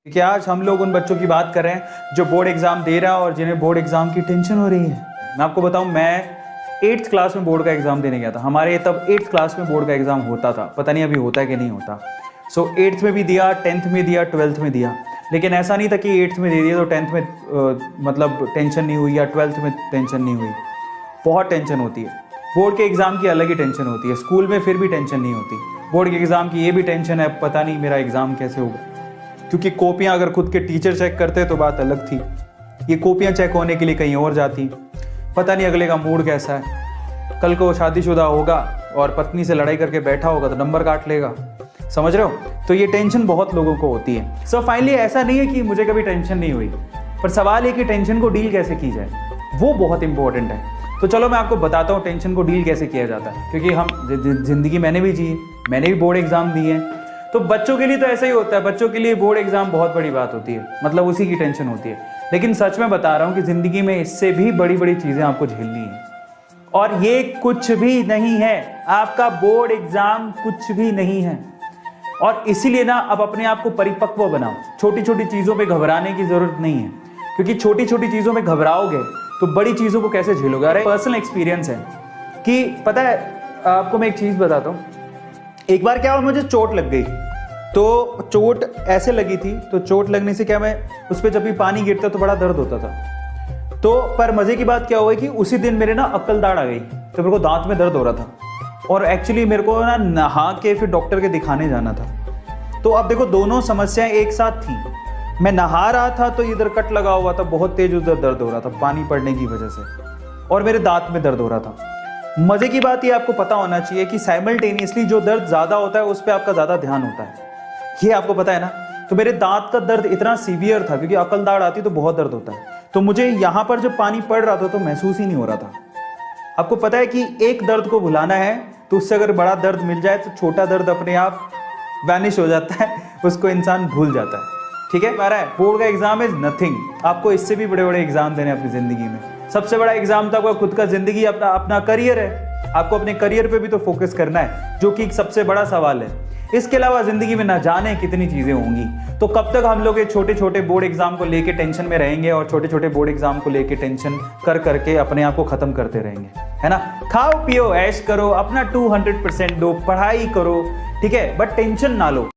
कि आज हम लोग उन बच्चों की बात कर रहे हैं जो बोर्ड एग्जाम दे रहा है और जिन्हें बोर्ड एग्जाम की टेंशन हो रही है। मैं आपको बताऊं, मैं 8th क्लास में बोर्ड का एग्जाम देने गया था। हमारे तब 8th क्लास में बोर्ड का एग्जाम होता था, पता नहीं अभी होता है कि नहीं होता। सो 8th में भी दिया, 10th में दिया, 12th में दिया। लेकिन ऐसा नहीं था कि 8th में दे दिया तो 10th में मतलब टेंशन नहीं हुई या 12th में टेंशन नहीं हुई। बहुत टेंशन होती है। बोर्ड के एग्ज़ाम की अलग ही टेंशन होती है। स्कूल में फिर भी टेंशन नहीं होती, बोर्ड के एग्ज़ाम की ये भी टेंशन है, पता नहीं मेरा एग्ज़ाम कैसे होगा। क्योंकि कॉपियाँ अगर खुद के टीचर चेक करते तो बात अलग थी, ये कॉपियाँ चेक होने के लिए कहीं और जाती। पता नहीं अगले का मूड कैसा है। कल को शादीशुदा होगा और पत्नी से लड़ाई करके बैठा होगा तो नंबर काट लेगा, समझ रहे हो। तो ये टेंशन बहुत लोगों को होती है। सो फाइनली ऐसा नहीं है कि मुझे कभी टेंशन नहीं हुई, पर सवाल है कि टेंशन को डील कैसे की जाए, वो बहुत इंपॉर्टेंट है। तो चलो मैं आपको बताता हूँ टेंशन को डील कैसे किया जाता है। क्योंकि हम जिंदगी मैंने भी जी, मैंने भी बोर्ड एग्जाम दिए हैं। तो बच्चों के लिए तो ऐसा ही होता है, बच्चों के लिए बोर्ड एग्जाम बहुत बड़ी बात होती है, मतलब उसी की टेंशन होती है। लेकिन सच में बता रहा हूँ कि जिंदगी में इससे भी बड़ी बड़ी चीजें आपको झेलनी है। और ये कुछ भी नहीं है, आपका बोर्ड एग्जाम कुछ भी नहीं है। और इसीलिए ना अब अपने आप को परिपक्व बनाओ। छोटी छोटी चीजों पे घबराने की जरूरत नहीं है, क्योंकि छोटी छोटी चीजों में घबराओगे तो बड़ी चीजों को कैसे झेलोगे। अरे पर्सनल एक्सपीरियंस है कि पता है आपको, मैं एक चीज बताता हूँ। एक बार क्या हुआ, मुझे चोट लग गई। तो चोट ऐसे लगी थी, तो चोट लगने से क्या, मैं उस पर जब भी पानी गिरता तो बड़ा दर्द होता था। तो पर मजे की बात क्या हुई कि उसी दिन मेरे ना अक्ल दाढ़ आ गई, तो मेरे को दांत में दर्द हो रहा था। और एक्चुअली मेरे को ना नहा के फिर डॉक्टर के दिखाने जाना था। तो अब देखो दोनों समस्याएं एक साथ थी। मैं नहा रहा था तो इधर कट लगा हुआ था, बहुत तेज उधर दर्द हो रहा था पानी पड़ने की वजह से, और मेरे दांत में दर्द हो रहा था। मजे की बात ये आपको पता होना चाहिए कि साइमल्टेनियसली जो दर्द ज्यादा होता है उस पर आपका ज्यादा ध्यान होता है, ये आपको पता है ना। तो मेरे दांत का दर्द इतना सीवियर था, क्योंकि अकल दाढ़ आती तो बहुत दर्द होता है। तो मुझे यहाँ पर जब पानी पड़ रहा था तो महसूस ही नहीं हो रहा था। आपको पता है कि एक दर्द को भुलाना है तो उससे अगर बड़ा दर्द मिल जाए तो छोटा दर्द अपने आप वैनिश हो जाता है, उसको इंसान भूल जाता है। ठीक है, हमारा बोर्ड का एग्जाम इज नथिंग। आपको इससे भी बड़े बड़े एग्जाम देने अपनी जिंदगी में। सबसे बड़ा एग्जाम तो आपका खुद का जिंदगी, अपना करियर है। आपको अपने करियर पे भी तो फोकस करना है, जो कि सबसे बड़ा सवाल है। इसके अलावा जिंदगी में ना जाने कितनी चीजें होंगी। तो कब तक हम लोग ये छोटे छोटे बोर्ड एग्जाम को लेके टेंशन में रहेंगे और छोटे छोटे बोर्ड एग्जाम को लेके टेंशन कर करके अपने आप को खत्म करते रहेंगे, है ना। खाओ पियो ऐश करो, अपना 200% दो, पढ़ाई करो, ठीक है, बट टेंशन ना लो।